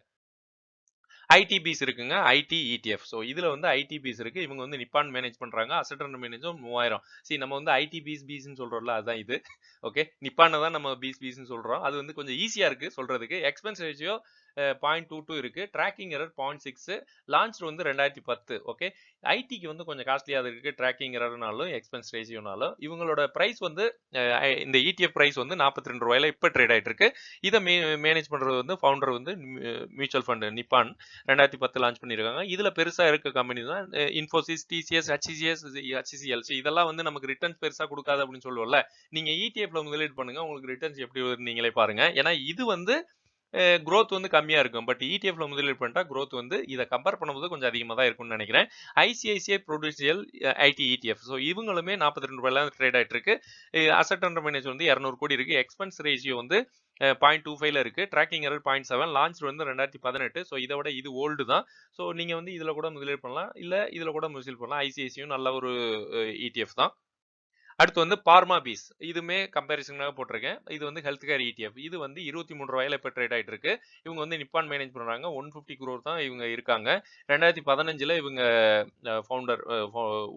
ITBs இருக்குங்க, IT ETF. ஸோ இதுல வந்து ITBs இருக்கு. இவங்க வந்து நிப்பான் மேனேஜ் பண்றாங்க. Asset under management 3000. சரி, நம்ம வந்து ITBs பீஸ்ன்னு சொல்றோம்ல, அதுதான் இது. ஓகே, நிப்பான தான் நம்ம பீஸ்ன்னு சொல்றோம். அது வந்து கொஞ்சம் ஈஸியா இருக்கு சொல்றதுக்கு. எக்ஸ்பென்ஸ் ரேஷியோ 0.22 இருக்கு, ட்ராக்கிங் எரர் 0.6. லான்ச் வந்து 2010. ஓகே, ஐடிக்கு வந்து கொஞ்சம் காஸ்ட்லியா இருக்கு, ட்ராக்கிங் எரர்னாலும் எக்ஸ்பென்ஸ் ரேஷியோனாலும். இவங்களோட பிரைஸ் வந்து இந்த ETF பிரைஸ் வந்து 42 ரூபாயில இப்ப ட்ரேட் ஆயிட்டு இருக்கு. இதை மேனேஜ் பண்றது வந்து ஃபவுண்டர் வந்து மியூச்சுவல் ஃபண்ட் நிப்பான் 2010 லான்ச் பண்ணிருக்காங்க. இதுல பெருசா இருக்க கம்பெனி தான் இன்ஃபோசிஸ், TCS, HCL. இதெல்லாம் வந்து நமக்கு ரிட்டர்ன்ஸ் பெருசா கொடுக்காது அப்படின்னு சொல்லுவோம்ல. நீங்க ETFல முதலீடு பண்ணுங்க, உங்களுக்கு ரிட்டர்ன்ஸ் எப்படி வருது நீங்களே பாருங்க. ஏன்னா இது வந்து growth வந்து கம்மியா இருக்கும். பட் ETF ல முதலீடு பண்ணிட்டா growth வந்து இதை கம்பேர் பண்ணும்போது கொஞ்சம் அதிகமா தான் இருக்கும்னு நினைக்கிறேன். ICICI Prudential IT ETF. So இவங்களுமே 42 ரூபாயில ட்ரேட் ஆயிட்டு இருக்கு. அசெட் அண்டர் மேனேஜ் வந்து 200 கோடி இருக்கு. எக்ஸ்பென்ஸ் ரேஷியோ வந்து 0.25ல இருக்கு, ட்ராக்கிங் எரர் 0.7. லான்ச் வந்து 2018. ஸோ இதை விட இது ஓல்டு தான். ஸோ நீங்க வந்து இதுல கூட முதலீடு பண்ணலாம், இல்ல இதுல கூட முதலீடு பண்ணலாம். ICICI நல்ல ஒரு ETF தான். அடுத்து வந்து பார்மா பீஸ், இதுமே கம்பேரிசனாக போட்டிருக்கேன். இது வந்து ஹெல்த் கேர் ETF. இது வந்து 23 ரூபாயில இப்ப ட்ரேட் ஆயிட்டு இருக்கு. இவங்க வந்து நிப்பான் மேனேஜ் பண்றாங்க. 150 crore தான் இவங்க இருக்காங்க. 2015ல இவங்க ஃபவுண்டர்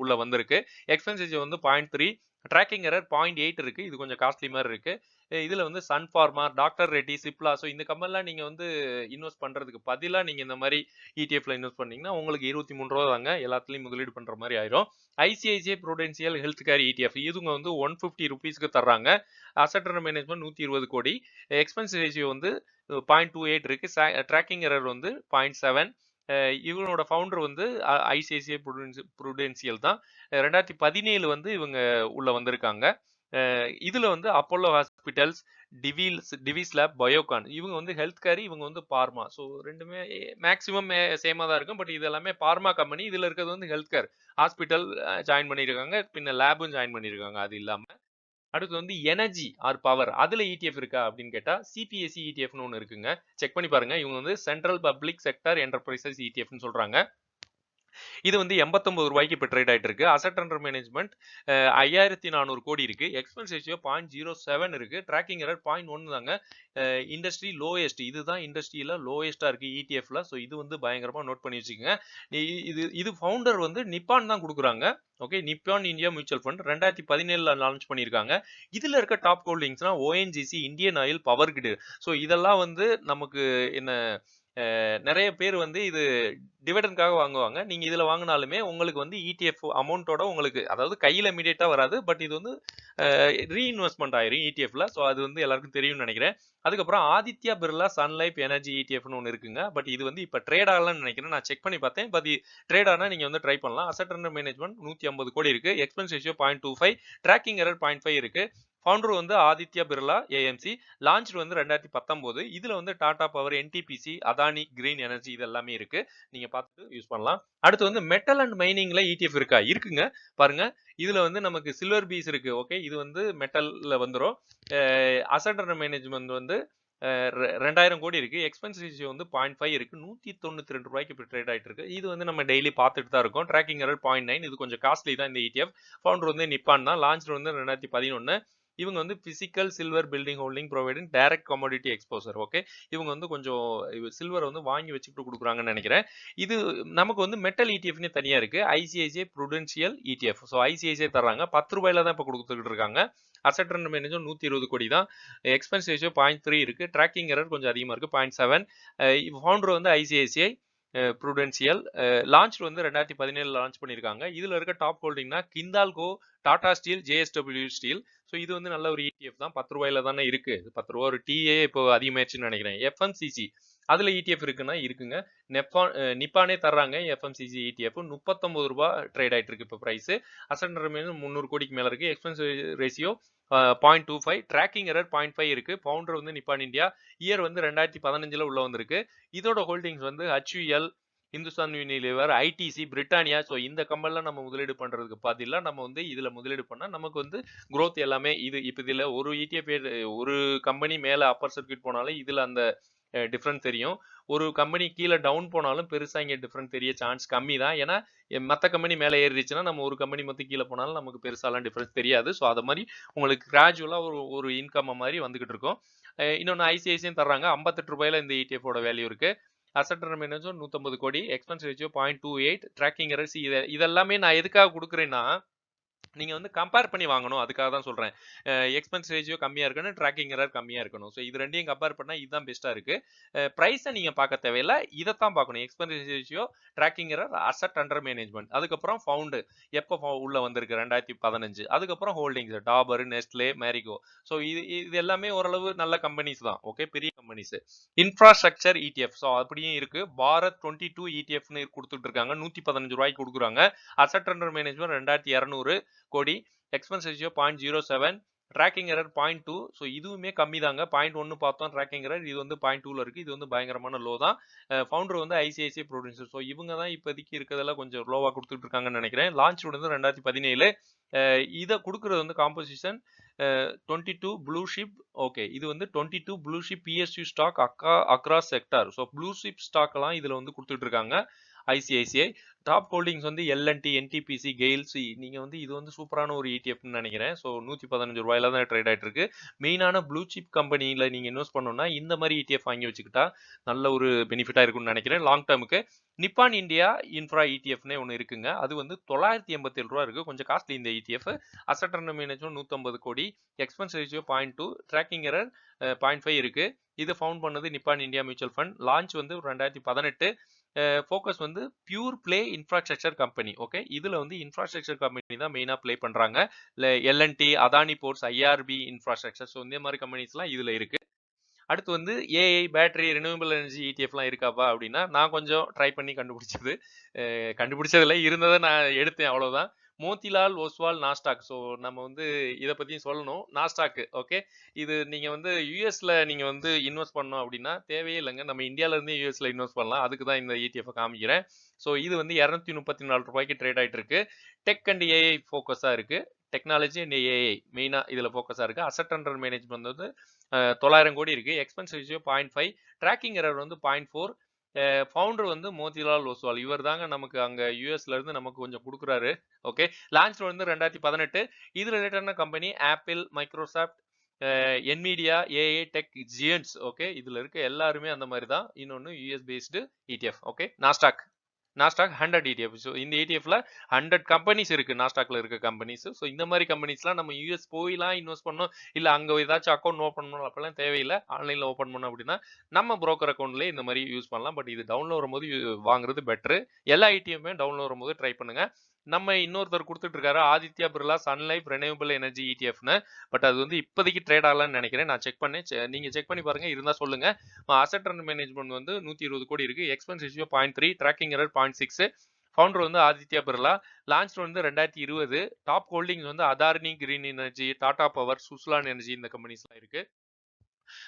உள்ள வந்திருக்கு. எக்ஸ்பென்சேஜ் வந்து 0.3, ட்ராக்கிங் எரர் 0.8 இருக்கு. இது கொஞ்சம் காஸ்ட்லி மாதிரி இருக்கு. இதுல வந்து சன் ஃபார்மா, டாக்டர் ரெட்டி, சிப்லா, ஸோ இந்த கம்பெனிலாம் நீங்க வந்து இன்வெஸ்ட் பண்றதுக்கு பதிலா நீங்க இந்த மாதிரி ETF இன்வெஸ்ட் பண்ணீங்கன்னா உங்களுக்கு 23 ரூபா தாங்க, எல்லாத்துலயும் முதலீடு பண்ற மாதிரி ஆயிரும். ICICI Prudential health care ETF, இதுங்க வந்து 150 ருபீஸ்க்கு தர்றாங்க. அசெட் அண்டர் மேனேஜ்மெண்ட் 120 கோடி. எக்ஸ்பென்ஸ் ரேஷியோ வந்து 0.28 இருக்கு. ட்ராக்கிங் எரர் வந்து 0.7. இவனோட ஃபவுண்டர் வந்து ICICI Prudential தான். 2017 வந்து இவங்க உள்ள வந்திருக்காங்க. இதுல வந்து Apollo hospitals, TVS lab, Biocon, இவங்க வந்து ஹெல்த் கேர், இவங்க வந்து பார்மா. ஸோ ரெண்டுமே மேக்ஸிமம் சேமா தான் இருக்கும். பட் இது எல்லாமே பார்மா கம்பெனி. இதுல இருக்கிறது வந்து ஹெல்த் கேர், ஹாஸ்பிட்டல் ஜாயின் பண்ணியிருக்காங்க, பின்ன லேபும் ஜாயின் பண்ணியிருக்காங்க. அது இல்லாம அடுத்து வந்து எனர்ஜி ஆர் பவர், அதுல ETF இருக்கா அப்படின்னு கேட்டா CPSE ETFன்னு ஒன்று இருக்குங்க, செக் பண்ணி பாருங்க. இவங்க வந்து சென்ட்ரல் பப்ளிக் செக்டர் என்டர்பிரைசஸ் ETFன்னு சொல்றாங்க. இது வந்து 89 ரூபாய்க்கு இப்போ ட்ரேட் ஆயிட்டு இருக்கு. அசெட் அண்டர் மேனேஜ்மெண்ட் 5400 கோடி இருக்கு. எக்ஸ்பென்ஸ் ரேஷியோ 0.07 இருக்கு. ட்ராக்கிங் எரர் 0.1 தாங்க. இண்டஸ்ட்ரி லோயஸ்ட், இதுதான் இண்டஸ்ட்ரியில லோயஸ்டா இருக்கு ETFல. ஸோ இது வந்து பயங்கரமா நோட் பண்ணி வச்சுக்கோங்க. இது ஃபவுண்டர் வந்து நிப்பான் தான் கொடுக்குறாங்க. Okay, Nippon India mutual fund 2017 launch பண்ணியிருக்காங்க. இதுல இருக்க டாப் ஹோல்டிங்ஸ்னா ONGC, Indian Oil, power grid. So இதெல்லாம் வந்து நமக்கு என்ன, நிறைய பேர் வந்து இது டிவிடெண்ட்காக வாங்குவாங்க. நீங்க இதுல வாங்கினாலுமே உங்களுக்கு வந்து ETF அமௌண்ட்டோட உங்களுக்கு, அதாவது கையில இமீடியட்டா வராது. பட் இது வந்து ரீஇன்வெஸ்ட்மெண்ட் ஆயிரும் ETFல. ஸோ அது வந்து எல்லாருக்கும் தெரியும்னு நினைக்கிறேன். அதுக்கப்புறம் Aditya Birla Sun Life energy ETFன்னு ஒன்று இருக்குங்க. பட் இது வந்து இப்ப ட்ரேட் ஆகலாம்னு நினைக்கிறேன். நான் செக் பண்ணி பார்த்தேன். பட் ட்ரேட் ஆனா நீங்க வந்து ட்ரை பண்ணலாம். அசெட் அண்டர் மேனேஜ்மெண்ட் 150 கோடி இருக்கு. எக்ஸ்பென்ஸ் ரேஷியோ 0.25, ட்ராக்கிங் எரர் 0.5 இருக்கு. ஃபவுண்டர் வந்து ஆதித்யா பிர்லா ஏஎம்சி. லான்ச் வந்து 2019. இதுல வந்து Tata power, NTPC, Adani green energy இது எல்லாமே இருக்கு. நீங்க பார்த்துட்டு யூஸ் பண்ணலாம். அடுத்து வந்து மெட்டல் அண்ட் மைனிங்ல ETF இருக்கா? இருக்குங்க. பாருங்க. இதுல வந்து நமக்கு சில்வர் பீஸ் இருக்கு. ஓகே, இது வந்து மெட்டல்ல வந்துரும். அசட் அண்டர் மேனேஜ்மெண்ட் வந்து 2000 கோடி இருக்கு. எக்ஸ்பென்ஸ் ரேஷியோ வந்து 0.5 இருக்கு. 192 ரூபாய்க்கு இப்போ ட்ரேட் ஆயிட்டு இருக்கு. இது வந்து நம்ம டெய்லி பார்த்துட்டு தான் இருக்கோம். Tracking error 0.9. இது கொஞ்சம் காஸ்ட்லி தான் இந்த ETF. ஃபவுண்டர் வந்து நிப்பான் தான். லான்ச் வந்து 2011. இவங்க வந்து physical silver building holding providing direct commodity exposure. Okay, இவங்க வந்து கொஞ்சம் சில்வர் வந்து வாங்கி வச்சுட்டு கொடுக்குறாங்கன்னு நினைக்கிறேன். இது நமக்கு வந்து மெட்டல் இடிஎஃப்னே தனியா இருக்கு. ICICI Prudential ETF. So ICICI தர்றாங்க. 10 ரூபாயில தான் இப்போ கொடுத்துட்டு இருக்காங்க. அசட் அண்டர் மேனேஜ்மெண்ட் 120 கோடி தான். எக்ஸ்பென்ஸ் ரேஷியோ 0.3 இருக்கு. ட்ராக்கிங் எரர் கொஞ்சம் அதிகமா இருக்கு. 0.7. ஃபவுண்டர் வந்து ஐசிஐசிஐ ப்ரூடென்ஷியல். லான்ச் வந்து 2017 லான்ச் பண்ணியிருக்காங்க. இதுல இருக்க டாப் ஹோல்டிங்னா Hindalco, Tata Steel, JSW Steel. So இது வந்து நல்ல ஒரு இடிஎஃப் தான். 10 ரூபாயில தானே இருக்கு. 10 ரூபா ஒரு டீயே இப்போ அதிகமாயிருச்சுன்னு நினைக்கிறேன். எஃப்எம்சிசி அதுல இடிஎஃப் இருக்குன்னா இருக்குங்க. நிப்பானே தர்றாங்க. எஃப்எம்சிசி இடிஎஃப் 39 ரூபாய் ட்ரேட் ஆயிட்டு இருக்கு இப்போ பிரைஸ். அசட் அண்டர் மேனேஜ்மெண்ட் 300 கோடிக்கு மேல இருக்கு. Expense ratio 0.25. ட்ராக்கிங் எரர் 0.5 இருக்கு. ஃபவுண்டர் வந்து நிப்பான் இந்தியா. இயர் வந்து 2015 உள்ள வந்திருக்கு. இதோட ஹோல்டிங்ஸ் வந்து HUL, Hindustan Unilever, ITC, Britannia. So இந்த கம்பெனில நம்ம முதலீடு பண்றதுக்கு பதிலா நம்ம வந்து இதுல முதலீடு பண்ணா நமக்கு வந்து growth எல்லாமே இது இப்ப இதுல ஒரு ETF ஒரு கம்பெனி மேல அப்பர் சர்க்யூட் போனாலும் இதுல அந்த டிஃபரன்ஸ் தெரியும். ஒரு கம்பெனி கீழே டவுன் போனாலும் பெருசா இங்க டிஃபரன்ஸ் தெரிய சான்ஸ் கம்மி தான். ஏன்னா மற்ற கம்பெனி மேலே ஏறிடுச்சுன்னா நம்ம ஒரு கம்பெனி மொத்தம் கீழே போனாலும் நமக்கு பெருசாலாம் டிஃபரன்ஸ் தெரியாது. ஸோ அது மாதிரி உங்களுக்கு கிராஜுவலா ஒரு இன்கம் மாதிரி வந்துகிட்டு இருக்கும். இன்னொன்று ஐசிஐசியும் தர்றாங்க. 58 ரூபாயில இந்த ETF ஓட வேல்யூ இருக்கு. அசட் அண்டர் மேனேஜ்மெண்ட் 150 கோடி. Expense ratio 0.28. ட்ராக்கிங் எரர்ஸ் இதெல்லாமே நான் எதுக்காக கொடுக்குறேன்னா நீங்க வந்து கம்பேர் பண்ணி வாங்கணும். அதுக்காக தான் சொல்றேன். எக்ஸ்பென்ஸ் ரேஷியோ கம்மியா இருக்கணும். ட்ராக்கிங் எரர் கம்மியா இருக்கணும். ஸோ இது ரெண்டையும் கம்பேர் பண்ணா இதுதான் பெஸ்ட்டா இருக்கு. பிரைஸை நீங்க பார்க்க தேவையில்ல. இதைத்தான் பார்க்கணும். Expense ratio, tracking error, asset under management. அதுக்கப்புறம் ஃபவுண்டு எப்போ உள்ள வந்திருக்கு 2015. அதுக்கப்புறம் holdings Dabur, Nestle, Marico. So இது எல்லாமே ஓரளவு நல்ல கம்பெனிஸ் தான். ஓகே, பெரிய கம்பெனிஸ். Infrastructure ETF. ஸோ அப்படியும் இருக்கு. பாரத் 22 ETFன்னு கொடுத்துட்டு இருக்காங்க. 115 ரூபாய்க்கு கொடுக்குறாங்க. அசட் அண்டர் மேனேஜ்மெண்ட் 2200 கோடி. Expense ratio 0.07. Tracking error 0.2. So இதுவுமே கம்மி தாங்க. 0.1 பார்த்தோம் ட்ராக்கிங் எரர். இது வந்து 0.2ல இருக்கு. இது வந்து பயங்கரமான லோ தான். ஃபவுண்டர் வந்து ஐசிஐசிஐ ப்ரொடியூசர். ஸோ இவங்க தான் இப்போதைக்கு இருக்கிறதெல்லாம் கொஞ்சம் லோவா கொடுத்துட்டு இருக்காங்கன்னு நினைக்கிறேன். லான்ச் வந்து 2017. இதை கொடுக்கறது வந்து காம்போசிஷன் 22 ப்ளூ ஷிப். ஓகே, இது வந்து 22 blue chip PSU stock across sector. So blue chip stock எல்லாம் இதுல வந்து கொடுத்துட்டு இருக்காங்க. ஐசிஐசிஐ டாப் ஹோல்டிங்ஸ் வந்து எல்என்டி, என்டிபிசி, கெயில்ஸ். நீங்க வந்து இது வந்து சூப்பரான ஒரு இடிஎஃப்னு நினைக்கிறேன். ஸோ 115 ரூபாயில தான் ட்ரேட் ஆயிட்டு இருக்கு. மெயினான ப்ளூ சிப் கம்பெனியில நீங்க இன்வெஸ்ட் பண்ணணும்னா இந்த மாதிரி இடிஎஃப் வாங்கி வச்சுக்கிட்டா நல்ல ஒரு பெனிஃபிட்டா இருக்கும்னு நினைக்கிறேன் லாங் டேர்முக்கு. நிப்பான் இந்தியா இன்ஃப்ரா இடிஎஃப்னே ஒன்று இருக்குங்க. அது வந்து 987 ரூபா இருக்கு. கொஞ்சம் காஸ்ட்லி இந்த இடிஎஃப். அசட் அண்டர் மேனேஜ்மெண்ட் 150 கோடி. Expense ratio 0.2. ட்ராக்கிங் எரர் 0.5 இருக்கு. இது ஃபவுண்ட் பண்ணது Nippon India mutual fund. Launch வந்து 2018. ஃபோக்கஸ் வந்து pure play infrastructure company. Okay, இதுல வந்து இன்ஃப்ராஸ்ட்ரக்சர் கம்பெனி தான் மெயினா பிளே பண்றாங்க. L and T, Adani ports, IRB infrastructure. So இந்த மாதிரி கம்பெனிஸ்லாம் இதுல இருக்கு. அடுத்து வந்து ஏஐ, பேட்டரி, ரினியூவபிள் எனர்ஜி இடிஎஃப்லாம் இருக்காப்பா அப்படின்னா நான் கொஞ்சம் ட்ரை பண்ணி கண்டுபிடிச்சதுல இருந்ததை நான் எடுத்தேன், அவ்வளவுதான். மோதிலால் ஓஸ்வால் நாஸ்டாக். ஸோ நம்ம வந்து இதை பத்தியும் சொல்லணும். நாஸ்டாக். ஓகே, இது நீங்க வந்து யூஎஸ்ல நீங்க வந்து இன்வெஸ்ட் பண்ணோம் அப்படின்னா தேவையே இல்லைங்க. நம்ம இந்தியால இருந்து யூஎஸ்ல இன்வெஸ்ட் பண்ணலாம். அதுக்கு தான் இந்த ETF காமிக்கிறேன். ஸோ இது வந்து 234 ரூபாய்க்கு ட்ரேட் ஆயிட்டு இருக்கு. டெக் அண்ட் ஏஐ ஃபோக்கஸா இருக்கு. டெக்னாலஜி அண்ட் ஏஐ மெயினா இதுல ஃபோக்கஸா இருக்கு. அசட் அண்டர் மேனேஜ்மெண்ட் வந்து 900 கோடி இருக்கு. Expense ratio 0.5. ட்ராக்கிங் எரர் வந்து 0.4. ஃபவுண்டர் வந்து மோதிலால் ஓஸ்வால். இவர் தாங்க நமக்கு அங்க யூஎஸ்ல இருந்து நமக்கு கொஞ்சம் கொடுக்குறாரு. ஓகே, லான்ச் வந்து 2018. இது ரிலேட்டடான company Apple, Microsoft, Nvidia, AI tech giants. Okay, இதுல இருக்க எல்லாருமே அந்த மாதிரி தான். இன்னொன்னு US based ETF. Okay, Nasdaq 100 ETF. So இந்த ETFல 100 கம்பெனிஸ் இருக்கு. நாஸ்டாக்ல இருக்க கம்பெனிஸ். ஸோ இந்த மாதிரி கம்பெனிஸ்லாம் நம்ம யூஎஸ் போய்லாம் இன்வெஸ்ட் பண்ணணும், இல்ல அங்க ஏதாச்சும் அக்கௌண்ட் ஓப்பன் பண்ணணும் அப்பெல்லாம் தேவையில்லை. ஆன்லைன்ல ஓப்பன் பண்ணோம் அப்படின்னா நம்ம புரோக்கர் அக்கௌண்ட்லேயே இந்த மாதிரி யூஸ் பண்ணலாம். பட் இது டவுன்ல வரும்போது வாங்குறது பெட்ரு. எல்லா ETFமே டவுன்ல வரும்போது ட்ரை பண்ணுங்க. நம்ம இன்னொருத்தர் கொடுத்துட்டு இருக்காரு Aditya Birla Sun Life renewable energy ETFன்னு. பட் அது வந்து இப்போதைக்கு ட்ரேட் ஆகலான்னு நினைக்கிறேன். நான் செக் பண்ணேன். நீங்க செக் பண்ணி பாருங்க, இருந்தா சொல்லுங்க. அசட் அண்டர் மேனேஜ்மெண்ட் வந்து 120 கோடி இருக்கு. Expense ratio 0.3. Tracking error 0.6. Founder வந்து ஆதித்யா பிர்லா. லான்ச் வந்து 2020. டாப் ஹோல்டிங்ஸ் வந்து Adani green energy, Tata power, Suzlon energy இந்த கம்பெனிஸ்லாம் இருக்கு.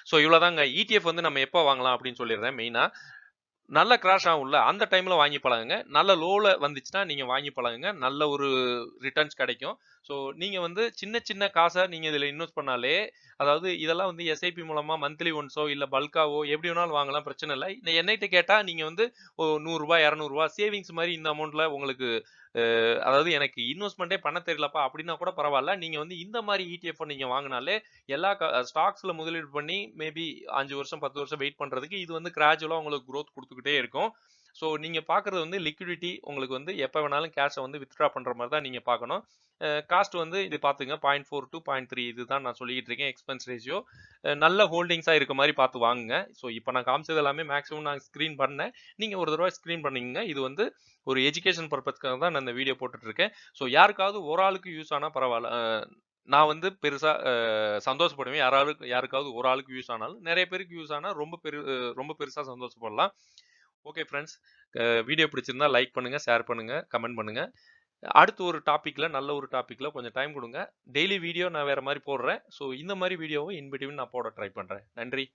ஸோ இவ்வளோதாங்க. ETF வந்து நம்ம எப்போ வாங்கலாம் அப்படின்னு சொல்லிடுறேன் மெயினா. நல்ல கிராஷ் ஆகும்ல அந்த டைம்ல வாங்கி பழகுங்க. நல்ல லோல வந்துச்சுன்னா நீங்க வாங்கி பழகுங்க. நல்ல ஒரு ரிட்டர்ன்ஸ் கிடைக்கும். ஸோ நீங்க வந்து சின்ன சின்ன காசை நீங்க இதுல இன்வெஸ்ட் பண்ணாலே, அதாவது இதெல்லாம் வந்து எஸ்ஐபி மூலமா மந்த்லி ஒன்ஸோ இல்ல பல்காவோ எப்படி வேணாலும் வாங்கலாம், பிரச்சனை இல்லை. என்னைட்ட கேட்டா நீங்க வந்து ரூ. 100 ரூ. 200 சேவிங்ஸ் மாதிரி இந்த அமௌண்ட்ல உங்களுக்கு அதாவது எனக்கு இன்வெஸ்ட்மெண்ட்டே பண்ண தெரியலப்பா அப்படின்னா கூட பரவாயில்ல. நீங்க வந்து இந்த மாதிரி ETF நீங்க வாங்கினாலே எல்லா ஸ்டாக்ஸ்ல முதலீடு பண்ணி மேபி 5 வருஷம் 10 வருஷம் வெயிட் பண்றதுக்கு இது வந்து கிராஜுவலா உங்களுக்கு growth கொடுத்துக்கிட்டே இருக்கும். ஸோ நீங்க பாக்குறது வந்து லிக்விடிட்டி உங்களுக்கு வந்து எப்ப வேணாலும் கேஷை வந்து வித்ட்ரா பண்ற மாதிரி தான் நீங்க பார்க்கணும். காஸ்ட் வந்து இது பாத்துங்க 0.4 to 0.3 இதுதான் நான் சொல்லிட்டு இருக்கேன் எக்ஸ்பென்ஸ் ரேஷியோ. நல்ல ஹோல்டிங்ஸா இருக்க மாதிரி பார்த்து வாங்குங்க. ஸோ இப்போ நான் காமிச்சது எல்லாமே மேக்ஸிமம் நான் ஸ்கிரீன் பண்ணேன். நீங்க ஒரு தடவை ஸ்கிரீன் பண்ணிக்கங்க. இது வந்து ஒரு எஜுகேஷன் பர்பஸ்க்காக தான் நான் இந்த வீடியோ போட்டுட்டு இருக்கேன். ஸோ யாருக்காவது ஒரு ஆளுக்கு யூஸ் ஆனா பரவாயில்ல. நான் வந்து பெருசா சந்தோஷப்படுவேன். யாருக்காவது ஒரு ஆளுக்கு யூஸ் ஆனாலும். நிறைய பேருக்கு யூஸ் ஆனா ரொம்ப பெருசா சந்தோஷப்படலாம். ஓகே ஃப்ரெண்ட்ஸ், வீடியோ பிடிச்சிருந்தா லைக் பண்ணுங்க, ஷேர் பண்ணுங்க, கமெண்ட் பண்ணுங்க. அடுத்து ஒரு டாபிக்ல நல்ல ஒரு டாபிக்ல கொஞ்சம் டைம் கொடுங்க. டெய்லி வீடியோ நான் வேற மாதிரி போடுறேன். ஸோ இந்த மாதிரி வீடியோவை இன் பிட்வீன் நான் போட ட்ரை பண்றேன். நன்றி.